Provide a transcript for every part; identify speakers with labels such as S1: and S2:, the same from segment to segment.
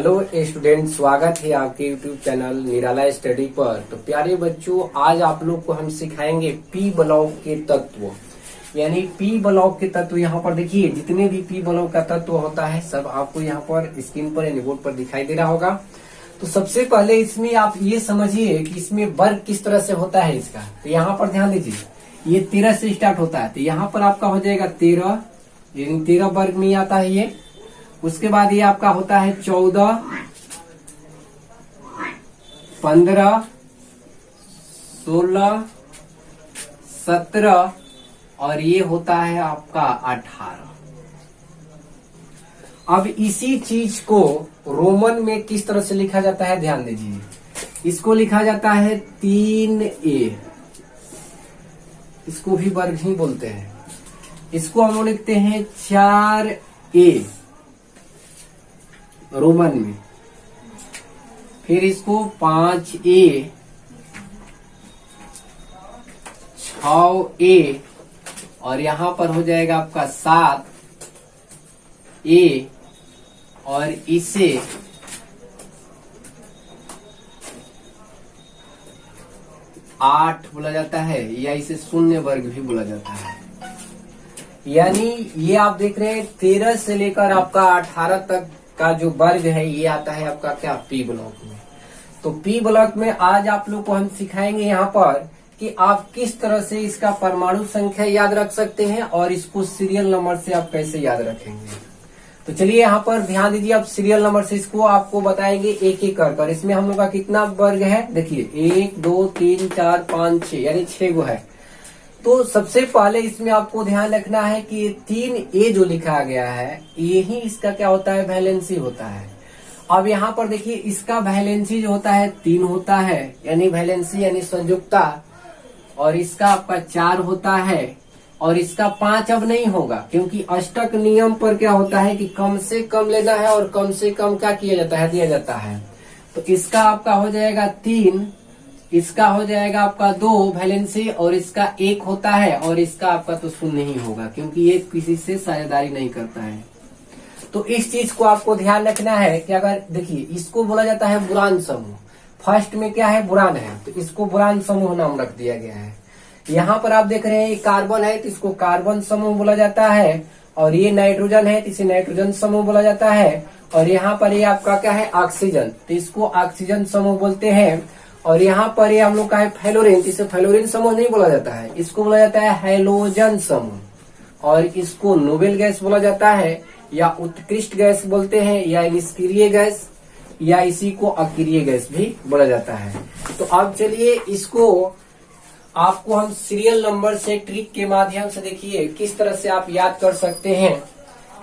S1: Hello student, स्वागत है आपके यूट्यूब चैनल निराला स्टडी पर। तो प्यारे बच्चों, आज आप लोग को हम सिखाएंगे पी ब्लॉक के तत्व, यानी पी ब्लॉक के तत्व। यहाँ पर देखिए, जितने भी पी ब्लॉक का तत्व होता है सब आपको यहाँ पर स्क्रीन पर यानी बोर्ड पर दिखाई दे रहा होगा। तो सबसे पहले इसमें आप ये समझिए कि इसमें वर्ग किस तरह से होता है इसका। तो यहाँ पर ध्यान दीजिए, ये 13 से स्टार्ट होता है। तो यहाँ पर आपका हो जाएगा 13, यानी 13 वर्ग में आता है ये। उसके बाद ये आपका होता है 14, 15, 16, 17 और ये होता है आपका 18। अब इसी चीज को रोमन में किस तरह से लिखा जाता है, ध्यान दीजिए। इसको लिखा जाता है 3a, इसको भी वर्ग ही बोलते हैं। इसको हम लोग लिखते हैं 4a रोमन में। फिर इसको 5a, 6a और यहां पर हो जाएगा आपका 7a और इसे 8 बोला जाता है, या इसे शून्य वर्ग भी बोला जाता है। यानी ये आप देख रहे हैं 13 से लेकर आपका 18 तक का जो वर्ग है ये आता है आपका क्या, पी ब्लॉक में। तो पी ब्लॉक में आज आप लोग को हम सिखाएंगे यहाँ पर कि आप किस तरह से इसका परमाणु संख्या याद रख सकते हैं और इसको सीरियल नंबर से आप कैसे याद रखेंगे। तो चलिए यहाँ पर ध्यान दीजिए, आप सीरियल नंबर से इसको आपको बताएंगे एक एक कर। इसमें हम लोग का कितना वर्ग है, देखिए 1, 2, 3, 4, 5, 6 यानी 6 गो है। तो सबसे पहले इसमें आपको ध्यान रखना है कि 3a जो लिखा गया है यही इसका क्या होता है, वैलेंसी होता है। अब यहाँ पर देखिए, इसका वैलेंसी जो होता है 3 होता है, यानी वैलेंसी यानी संयुक्ता। और इसका आपका 4 होता है और इसका 5 अब नहीं होगा, क्योंकि अष्टक नियम पर क्या होता है कि कम से कम लेना है और कम से कम क्या किया जाता है, दिया जाता है। तो इसका आपका हो जाएगा 3, इसका हो जाएगा आपका 2 वैलेंसी और इसका 1 होता है और इसका आपका तो शून्य ही होगा, क्योंकि ये किसी से साझेदारी नहीं करता है। तो इस चीज को आपको ध्यान रखना है कि अगर देखिए, इसको बोला जाता है बुरान समूह। फर्स्ट में क्या है, बुरान है, तो इसको बुरान समूह नाम रख दिया गया है। यहाँ पर आप देख रहे हैं कार्बन है तो इसको कार्बन समूह बोला जाता है, और ये नाइट्रोजन है तो इसे नाइट्रोजन समूह बोला जाता है। और यहाँ पर ये आपका क्या है, ऑक्सीजन, तो इसको ऑक्सीजन समूह बोलते हैं। और यहाँ पर ये हम लोग का है फ्लोरीन, इसे फ्लोरीन समूह नहीं बोला जाता है, इसको बोला जाता है हैलोजन समूह। और इसको नोबेल गैस बोला जाता है, या उत्कृष्ट गैस बोलते हैं, या निष्क्रिय गैस, या इसी को अक्रिय गैस भी बोला जाता है। तो अब चलिए इसको आपको हम सीरियल नंबर से ट्रिक के माध्यम से देखिए किस तरह से आप याद कर सकते हैं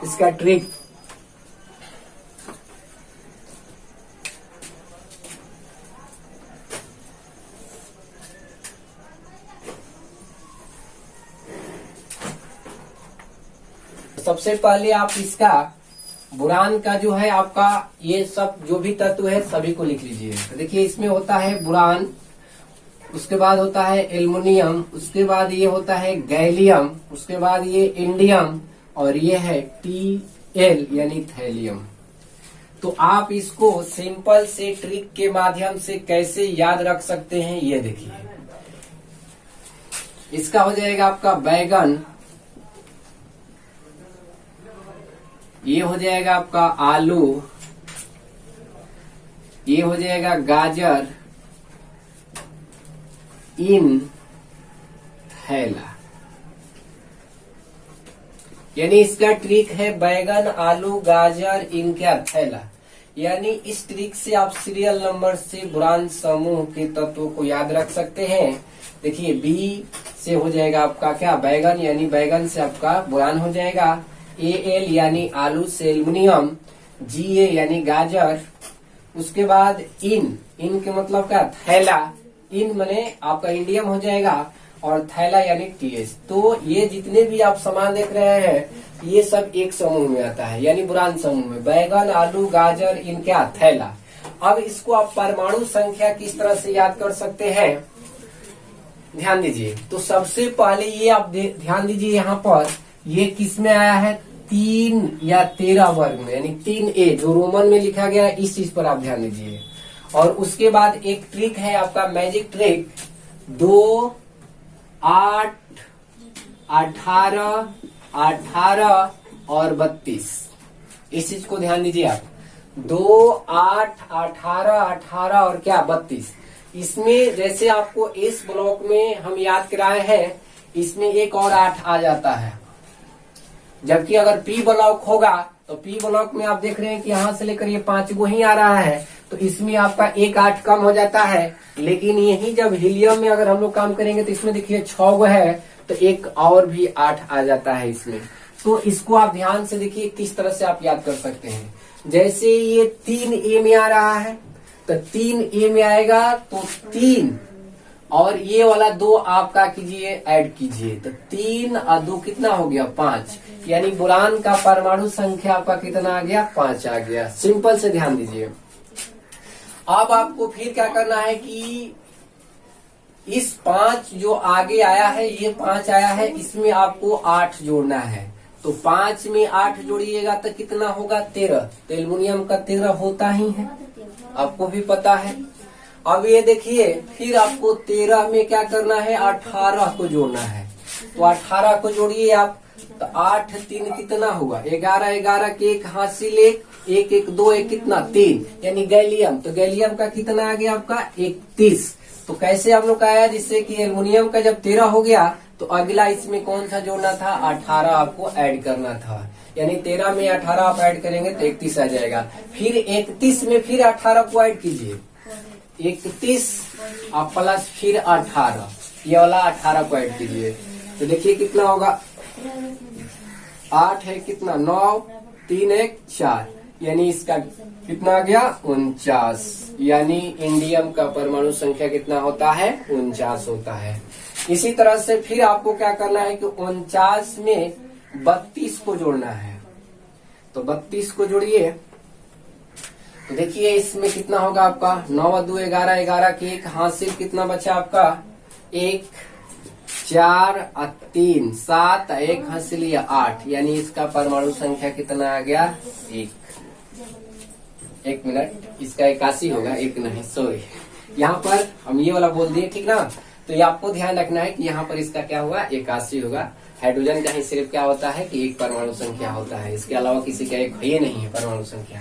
S1: इसका ट्रिक। सबसे पहले आप इसका बुरान का जो है आपका ये सब जो भी तत्व है सभी को लिख लीजिए। तो देखिए, इसमें होता है बुरान, उसके बाद होता है एल्युमिनियम, उसके बाद ये होता है गैलियम, उसके बाद ये इंडियम और ये है Tl यानी थैलियम। तो आप इसको सिंपल से ट्रिक के माध्यम से कैसे याद रख सकते हैं ये देखिए। इसका हो जाएगा आपका बैगन, ये हो जाएगा आपका आलू, ये हो जाएगा गाजर, इन थैला। यानी इसका ट्रिक है बैगन, आलू, गाजर, इन क्या, थैला। यानी इस ट्रिक से आप सीरियल नंबर से बुरान समूह के तत्वों को याद रख सकते हैं। देखिए, बी से हो जाएगा आपका क्या, बैगन, यानी बैगन से आपका बुरान हो जाएगा। Al यानी आलू से एल्युमिनियम, Ga यानी गाजर, उसके बाद इन के मतलब क्या, थैला, इन माने आपका इंडियम हो जाएगा, और थैला यानी Th। तो ये जितने भी आप सामान देख रहे हैं ये सब एक समूह में आता है, यानी बुरान समूह में, बैगन, आलू, गाजर, इन क्या, थैला। अब इसको आप परमाणु संख्या किस तरह से याद कर सकते हैं, ध्यान दीजिए। तो सबसे पहले ये आप ध्यान दीजिए, यहाँ पर ये किस में आया है, 3 या 13 वर्ग में, यानी 3a जो रोमन में लिखा गया है, इस चीज पर आप ध्यान दीजिए। और उसके बाद एक ट्रिक है आपका मैजिक ट्रिक, 2, 8, 18, 18 और 32। इस चीज को ध्यान दीजिए आप। 2, 8, 18, 18 और क्या 32। इसमें जैसे आपको इस ब्लॉक में हम याद कराए हैं, इसमें एक और 8 आ जाता है। जबकि अगर पी ब्लॉक होगा तो पी ब्लॉक में आप देख रहे हैं कि यहां से लेकर ये 5 गो ही आ रहा है, तो इसमें आपका एक 8 कम हो जाता है। लेकिन यही जब हीलियम में अगर हम लोग काम करेंगे तो इसमें देखिए 6 गो है, तो एक और भी 8 आ जाता है इसमें। तो इसको आप ध्यान से देखिए किस तरह से आप याद कर सकते हैं। जैसे ये 3a में आ रहा है, तो 3a में आएगा तो 3 और ये वाला 2 आपका कीजिए, ऐड कीजिए, तो 3 और 2 कितना हो गया 5। यानी बोरान का परमाणु संख्या आपका कितना आ गया 5 आ गया। सिंपल से ध्यान दीजिए। अब आपको फिर क्या करना है कि इस 5 जो आगे आया है, ये 5 आया है, इसमें आपको 8 जोड़ना है। तो 5 में 8 जोड़िएगा तो कितना होगा 13। तो एल्युमिनियम का 13 होता ही है, आपको भी पता है। अब ये देखिए फिर आपको 13 में क्या करना है 18 को जोड़ना है। तो 18 को जोड़िए आप, तो 8 3 कितना हुआ 11, 11 के एक हासिल 1, 1 1 2 1 कितना 3, यानी गैलियम। तो गैलियम का कितना आ गया आपका 31। तो कैसे हम लोग का आया, जिससे कि एल्युमिनियम का जब 13 हो गया तो अगला इसमें कौन सा जोड़ना था 18 आपको ऐड करना था। यानी 13 में 18 आप ऐड करेंगे तो 31 आ जाएगा। फिर 31 में फिर 18 को ऐड कीजिए, 31 और प्लस फिर 18, ये वाला 18 को ऐड कीजिए, तो देखिए कितना होगा 8 है कितना 9, 3 1 4, यानी इसका कितना आ गया 49। यानी इंडियम का परमाणु संख्या कितना होता है 49 होता है। इसी तरह से फिर आपको क्या करना है कि 49 में 32 को जोड़ना है। तो 32 को जोड़िए, तो देखिए इसमें कितना होगा आपका 9 2 11, 11 के एक हासिल कितना बचा आपका 1 4 और 3 7, एक हासिल या 8, यानी इसका परमाणु संख्या कितना आ गया 1। 1 मिनट, इसका 81 होगा, 1 नहीं सॉरी, यहाँ पर हम ये वाला बोल दिए, ठीक ना। तो ये आपको ध्यान रखना है कि यहाँ पर इसका क्या होगा 81 होगा। हाइड्रोजन का ही सिर्फ क्या होता है कि एक परमाणु संख्या होता है, इसके अलावा किसी का एक ये नहीं है परमाणु संख्या।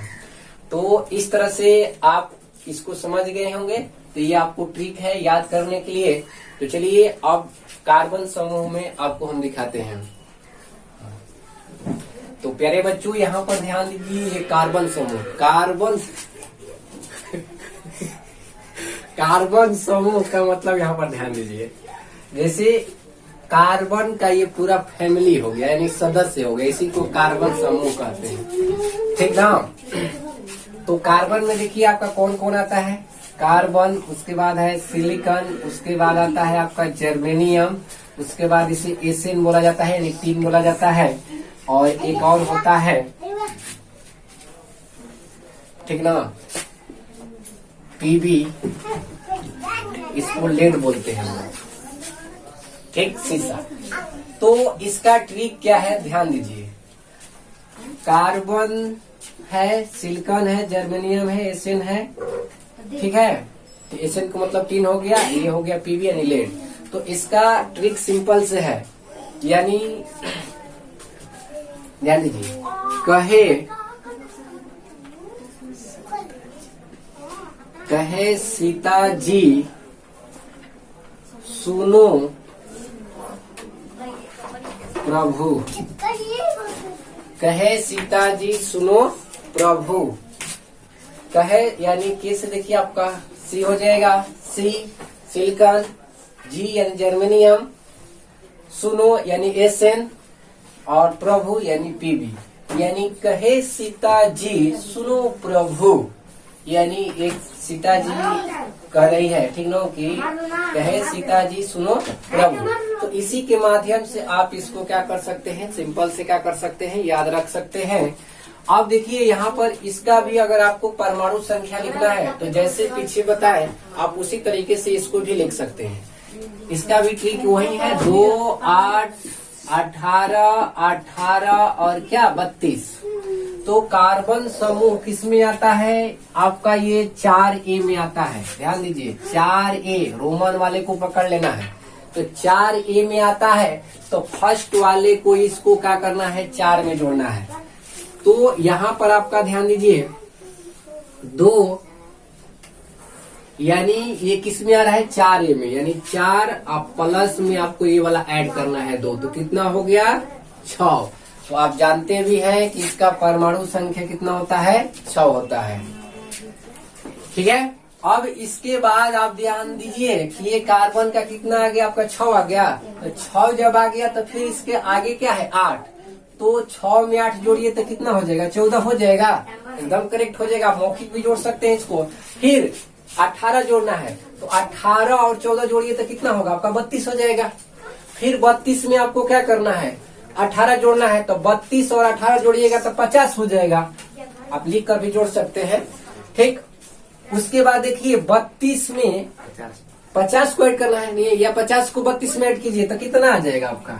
S1: तो इस तरह से आप इसको समझ गए होंगे। तो ये आपको ट्रिक है याद करने के लिए। तो चलिए अब कार्बन समूह में आपको हम दिखाते हैं। तो प्यारे बच्चों यहाँ पर ध्यान दीजिए, ये कार्बन समूह, कार्बन समूह का मतलब यहाँ पर ध्यान दीजिए। जैसे कार्बन का ये पूरा फैमिली हो गया, यानी सदस्य हो गया, इसी को कार्बन समूह कहते हैं, ठीक ना। तो कार्बन में देखिए आपका कौन कौन आता है, कार्बन, उसके बाद है सिलिकॉन, उसके बाद आता है आपका जर्मेनियम, उसके बाद इसे एसेन बोला जाता है, यानी 3 बोला जाता है, और एक और होता है, ठीक ना, पीबी, इसको लेड बोलते हैं, ठीक, सीसा। तो इसका ट्रिक क्या है ध्यान दीजिए। कार्बन है, सिलिकॉन है, जर्मेनियम है, एसेन है, ठीक है। तो एसेन का मतलब 3 हो गया, ये हो गया पीबी यानी लेड। तो इसका ट्रिक सिंपल से है, यानी ध्यान दीजिए, कहे सीता जी सुनो प्रभु, कहे सीता जी सुनो प्रभु, कहे यानी के से देखिए आपका सी हो जाएगा, सी सिलिकॉन, जी यानी जर्मेनियम, सुनो यानी एसएन, और प्रभु यानी पीबी। यानी कहे सीता जी सुनो प्रभु, यानी एक सीता जी कह रही है, ठीक ना, कि कहे सीता जी सुनो प्रभु। तो इसी के माध्यम से आप इसको क्या कर सकते हैं, सिंपल से क्या कर सकते हैं, याद रख सकते हैं। अब देखिए यहाँ पर इसका भी अगर आपको परमाणु संख्या लिखना है तो जैसे पीछे बताए आप उसी तरीके से इसको भी लिख सकते हैं। इसका भी ट्रिक वही है, 2 8 18, 18 और क्या 32। तो कार्बन समूह किस में आता है आपका, ये 4A में आता है। ध्यान दीजिए 4A, रोमन वाले को पकड़ लेना है। तो 4A में आता है, तो फर्स्ट वाले को इसको क्या करना है, 4 में जोड़ना है। तो यहाँ पर आपका ध्यान दीजिए 2, यानी ये किस में आ रहा है, 4A में, यानी 4 आप प्लस में आपको ये वाला ऐड करना है 2, तो कितना हो गया 6। तो आप जानते भी हैं कि इसका परमाणु संख्या कितना होता है, 6 होता है। ठीक है। अब इसके बाद आप ध्यान दीजिए कि ये कार्बन का कितना आ गया आपका, 6 आ गया। तो 6 जब आ गया तो फिर इसके आगे क्या है, 8। तो 6 में 8 जोड़िए तो कितना हो जाएगा, 14 हो जाएगा। एकदम करेक्ट हो जाएगा। मौखिक भी जोड़ सकते हैं इसको। फिर 18 जोड़ना है, तो 18 और 14 जोड़िए तो कितना होगा आपका, 32 हो जाएगा। फिर 32 में आपको क्या करना है, 18 जोड़ना है, तो 32 और 18 जोड़िएगा तो 50 हो जाएगा। आप लिख कर भी जोड़ सकते हैं। ठीक। उसके बाद देखिए 32 में 50 को ऐड करना है, या 50 को 32 में ऐड कीजिए तो कितना आ जाएगा आपका,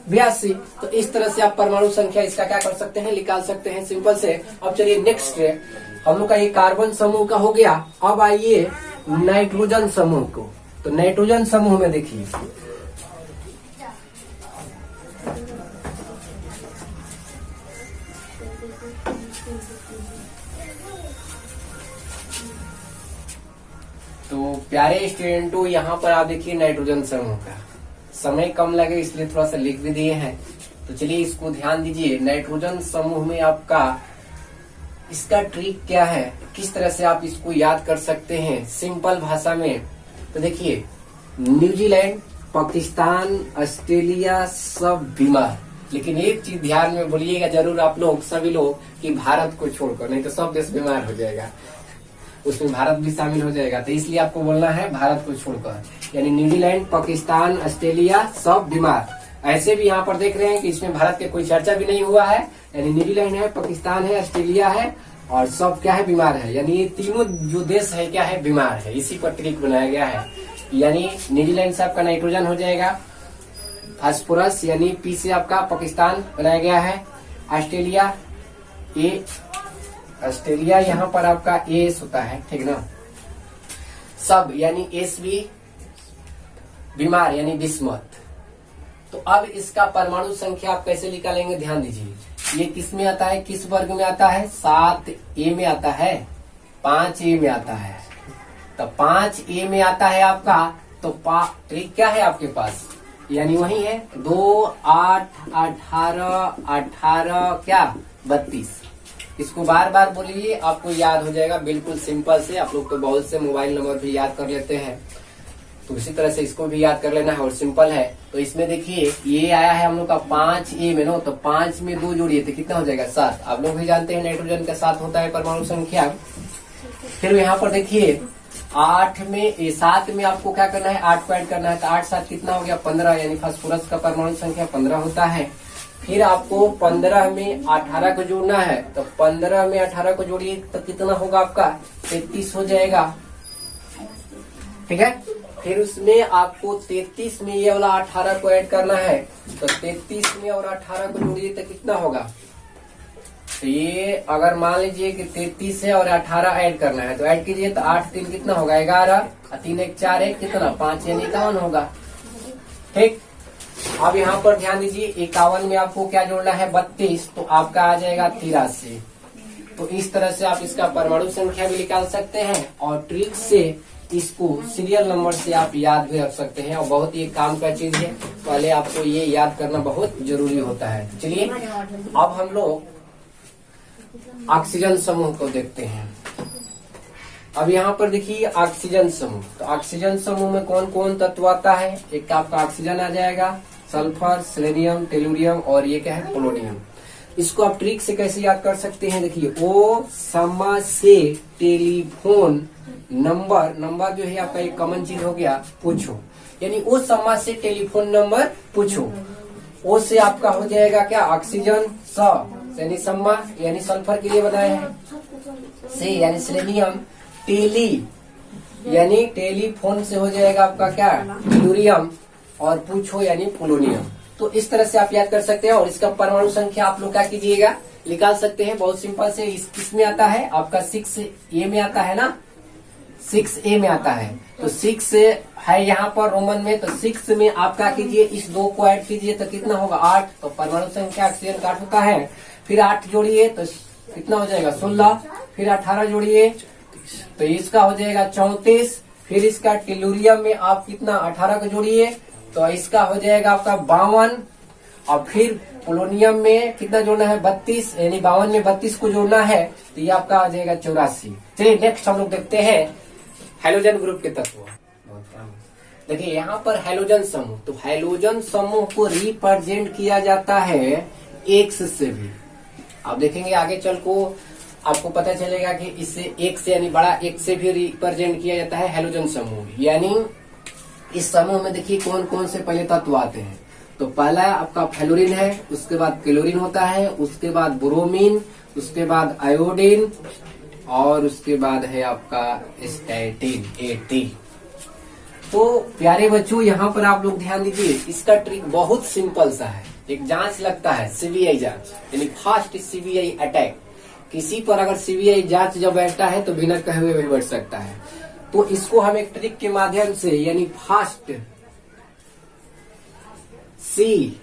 S1: 82। तो इस तरह से आप परमाणु संख्या इसका क्या कर सकते हैं, निकाल सकते हैं सिंपल से। अब चलिए नेक्स्ट है, हम लोग का ये कार्बन समूह का हो गया। अब आइए नाइट्रोजन समूह को। तो नाइट्रोजन समूह में देखिए तो प्यारे स्टूडेंटों, यहाँ पर आप देखिए नाइट्रोजन समूह का, समय कम लगे इसलिए थोड़ा सा लिख भी दिए हैं। तो चलिए इसको ध्यान दीजिए। नाइट्रोजन समूह में आपका इसका ट्रिक क्या है, किस तरह से आप इसको याद कर सकते हैं सिंपल भाषा में। तो देखिए न्यूजीलैंड, पाकिस्तान, ऑस्ट्रेलिया सब बीमार। लेकिन एक चीज ध्यान में बोलिएगा जरूर आप लोग, सभी लोग, कि भारत को छोड़कर, नहीं तो सब देश बीमार हो जाएगा, उसमें भारत भी शामिल हो जाएगा। तो इसलिए आपको बोलना है भारत को छोड़कर, यानी न्यूजीलैंड, पाकिस्तान, ऑस्ट्रेलिया सब बीमार। ऐसे भी यहाँ पर देख रहे हैं कि इसमें भारत के कोई चर्चा भी नहीं हुआ है, यानी न्यूजीलैंड है, पाकिस्तान है, ऑस्ट्रेलिया है और सब क्या है, बीमार है। यानी ये तीनों जो देश है क्या है, बीमार है। इसी पर ट्रिक बनाया गया है। यानी न्यूजीलैंड से आपका नाइट्रोजन हो जाएगा, फास्फोरस यानी पी से आपका पाकिस्तान बनाया गया है, ऑस्ट्रेलिया ए, ऑस्ट्रेलिया यहाँ पर आपका एस होता है, ठीक ना, सब यानी एस भी बीमार यानी बिस्मत। तो अब इसका परमाणु संख्या आप कैसे निकालेंगे, ध्यान दीजिए। ये किस में आता है, किस वर्ग में आता है, 7A में आता है, 5A में आता है। तो 5A में आता है आपका, तो ट्रिक क्या है आपके पास, यानी वही है 2, 8, 18, 18 क्या 32। इसको बार बार बोलिए, आपको याद हो जाएगा बिल्कुल सिंपल से। आप लोग तो बहुत से मोबाइल नंबर भी याद कर लेते हैं, तो इसी तरह से इसको भी याद कर लेना है और सिंपल है। तो इसमें देखिए ये आया है हम लोग का 5A में, नो, तो 5 में 2 जोड़िए तो कितना हो जाएगा 7। आप लोग भी जानते हैं नाइट्रोजन का 7 होता है परमाणु संख्या। फिर यहाँ पर देखिए 7 में आपको क्या करना है, 8 को ऐड करना है, तो 8 7 कितना हो गया 15, यानी फास्फोरस का परमाणु संख्या 15 होता है। फिर आपको 15 में 18 को जोड़ना है, तो 15 में 18 को जोड़िए तो कितना होगा आपका 33 हो जाएगा, ठीक है। फिर उसमें आपको 33 में ये वाला 18 को ऐड करना है, तो 33 में और 18 को जोड़िए तो कितना होगा। तो ये अगर मान लीजिए कि 33 है और 18 ऐड करना है, तो ऐड कीजिए तो 8 3 कितना होगा 11, 3 1 4 1 कितना 5 यानी 51 होगा, ठीक। अब यहाँ पर ध्यान दीजिए 51 में आपको क्या जोड़ना है 32, तो आपका आ जाएगा 83। तो इस तरह से आप इसका परमाणु संख्या भी निकाल सकते हैं और ट्रिक से इसको सीरियल नंबर से आप याद भी रख सकते हैं। और बहुत ही काम का चीज है, पहले आपको ये याद करना बहुत जरूरी होता है। चलिए अब हम लोग ऑक्सीजन समूह को देखते हैं। अब यहाँ पर देखिए ऑक्सीजन समूह, तो ऑक्सीजन समूह में कौन कौन तत्व आता है, एक आपका ऑक्सीजन आ जाएगा, सल्फर, सेलेनियम, टेलुरियम और ये क्या है पोलोनियम। इसको आप ट्रिक से कैसे याद कर सकते हैं, देखिए ओ समा से टेलीफोन नंबर जो है आपका एक कॉमन चीज हो गया पूछो, यानी ओ समा से टेलीफोन नंबर पूछो। ओ से आपका हो जाएगा क्या ऑक्सीजन, स यानी सम्मा यानी सल्फर के लिए बनाए हैं, से यानी सेलेनियम, टेली यानी टेलीफोन से हो जाएगा आपका क्या टेलुरियम और पूछो यानी पोलोनियम। तो इस तरह से आप याद कर सकते हैं। और इसका परमाणु संख्या आप लोग क्या कीजिएगा, निकाल सकते हैं बहुत सिंपल से। किसमें आता है आपका 6A में आता है ना, 6A में आता है। तो 6 है यहाँ पर रोमन में, तो 6 में आप क्या कीजिए, इस 2 को ऐड कीजिए तो कितना होगा 8। तो परमाणु संख्या ऑक्सीजन का 8 होता है। फिर 8 जोड़िए तो कितना हो जाएगा 16। फिर 18 जोड़िए तो इसका हो जाएगा 34। फिर इसका टेलुरियम में आप कितना 18 को जोड़िए तो इसका हो जाएगा आपका 52। और फिर पोलोनियम में कितना जोड़ना है 32, यानी 52 में 32 को जोड़ना है तो ये आपका आ जाएगा 84। चलिए नेक्स्ट हम लोग देखते हैं हैलोजन ग्रुप के तत्व। देखिए यहाँ पर हैलोजन समूह, तो हैलोजन समूह को रिप्रेजेंट किया जाता है एक्स से भी। आप देखेंगे आगे चल को आपको पता चलेगा कि इससे एक से यानी बड़ा एक से भी रिप्रेजेंट किया जाता है हैलोजन समूह। यानी इस समूह में देखिए कौन कौन से पहले तत्व आते हैं। तो पहला आपका फ्लोरीन है, उसके बाद क्लोरीन होता है, उसके बाद ब्रोमीन, उसके बाद आयोडीन और उसके बाद है आपका स्टैटिन AT। तो प्यारे बच्चों यहाँ पर आप लोग ध्यान दीजिए, इसका ट्रिक बहुत सिंपल सा है। एक जांच लगता है CBI जांच, यानी फास्ट CBI अटैक। किसी पर अगर CBI जांच जब बैठता है तो बिना कहे हुए भी बैठ सकता है। तो इसको हम एक ट्रिक के माध्यम से यानी फास्ट CBI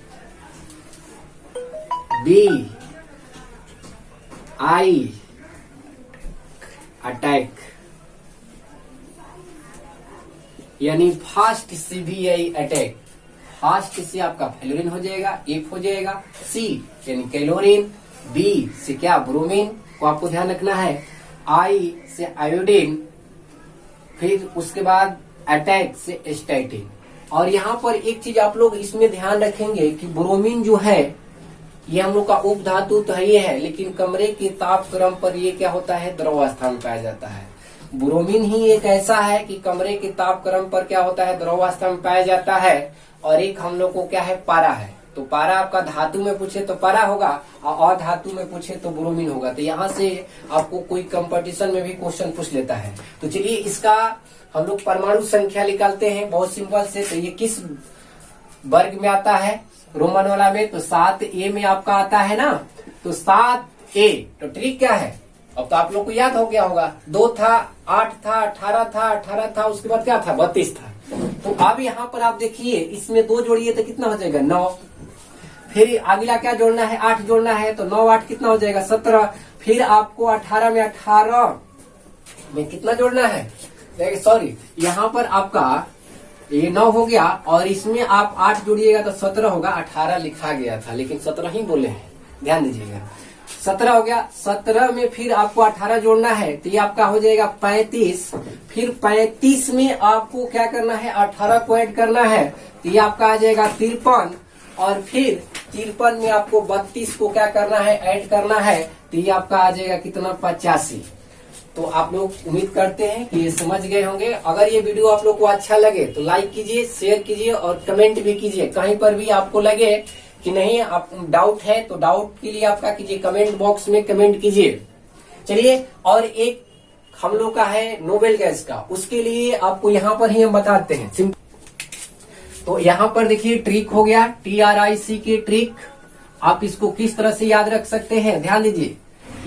S1: अटैक, यानी फास्ट CBI अटैक। फास्ट से आपका फ्लोरीन हो जाएगा, F हो जाएगा, C यानी कैलोरीन, B से क्या ब्रोमीन को आपको ध्यान रखना है, I से आयोडीन, फिर उसके बाद अटैक से स्टैटिन। और यहाँ पर एक चीज आप लोग इसमें ध्यान रखेंगे कि ब्रोमीन जो है ये हम लोग का उप धातु तो ये है, लेकिन कमरे के तापक्रम पर ये क्या होता है द्रवावस्था में पाया जाता है। ब्रोमीन ही एक ऐसा है कि कमरे के तापक्रम पर क्या होता है द्रवावस्था में पाया जाता है। और एक हम लोग को क्या है पारा है। तो पारा आपका धातु में पूछे तो पारा होगा और अधातु में पूछे तो ब्रोमीन होगा। तो यहाँ से आपको कोई कंपटीशन में भी क्वेश्चन पूछ लेता है। तो चलिए इसका हम लोग परमाणु संख्या निकालते हैं बहुत सिंपल से। तो ये किस वर्ग में आता है रोमन वाला में, तो 7A में आपका आता है ना। तो 7A, तो ट्रिक क्या है अब तो आप लोग को याद हो गया होगा। 2 था, 8 था, 18 था, 18 था, उसके बाद क्या था 32 था। तो अब यहाँ पर आप देखिए इसमें 2 जोड़िए तो कितना हो जाएगा 9। फिर अगला क्या जोड़ना है 8 जोड़ना है, तो 9 8 कितना हो जाएगा 17। फिर आपको 18 में 18 में कितना जोड़ना है, सॉरी यहाँ पर आपका ये 9 हो गया और इसमें आप 8 जोड़िएगा तो 17 होगा। 18 लिखा गया था लेकिन 17 ही बोले हैं, ध्यान दीजिएगा। 17 हो गया, 17 में फिर आपको 18 जोड़ना है तो ये आपका हो जाएगा 35। फिर 35 में आपको क्या करना है 18 को ऐड करना है तो ये आपका आ जाएगा 53। और फिर 53 में आपको 32 को क्या करना है ऐड करना है तो ये आपका आ जाएगा कितना 85। तो आप लोग उम्मीद करते हैं कि ये समझ गए होंगे। अगर ये वीडियो आप लोग को अच्छा लगे तो लाइक कीजिए, शेयर कीजिए और कमेंट भी कीजिए। कहीं पर भी आपको लगे कि नहीं आप डाउट है तो डाउट के लिए आपका कीजिए कमेंट बॉक्स में कमेंट कीजिए। चलिए और एक हम लोग का है नोबेल गैस का, उसके लिए आपको यहाँ पर ही हम बताते हैं। तो यहाँ पर देखिए ट्रिक हो गया TRIC की ट्रिक। आप इसको किस तरह से याद रख सकते हैं ध्यान दीजिए।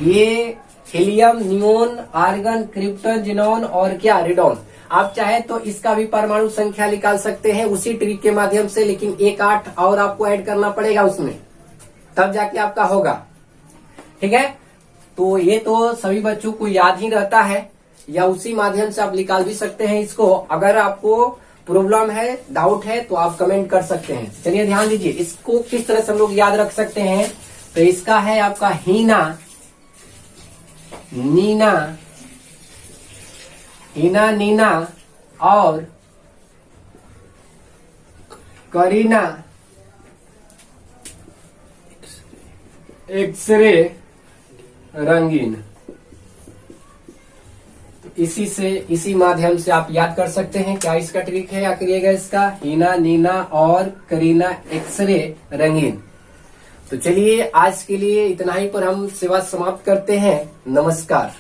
S1: ये helium, neon, argon, krypton, xenon और क्या रेडॉन। आप चाहे तो इसका भी परमाणु संख्या निकाल सकते हैं उसी ट्रिक के माध्यम से, लेकिन 1 8 और आपको ऐड करना पड़ेगा उसमें, तब जाके आपका होगा। ठीक है, तो ये तो सभी बच्चों को याद ही रहता है या उसी माध्यम से आप निकाल भी सकते हैं इसको। अगर आपको प्रॉब्लम है, डाउट है तो आप कमेंट कर सकते हैं। चलिए ध्यान दीजिए इसको किस तरह से हम लोग याद रख सकते हैं। तो इसका है आपका हीना, नीना, हीना, नीना और करीना, एक्सरे, रंगीन। इसी माध्यम से आप याद कर सकते हैं। क्या इसका ट्रिक है या करिएगा इसका हीना, नीना और करीना, एक्सरे, रंगीन। तो चलिए आज के लिए इतना ही पर हम सेवा समाप्त करते हैं। नमस्कार।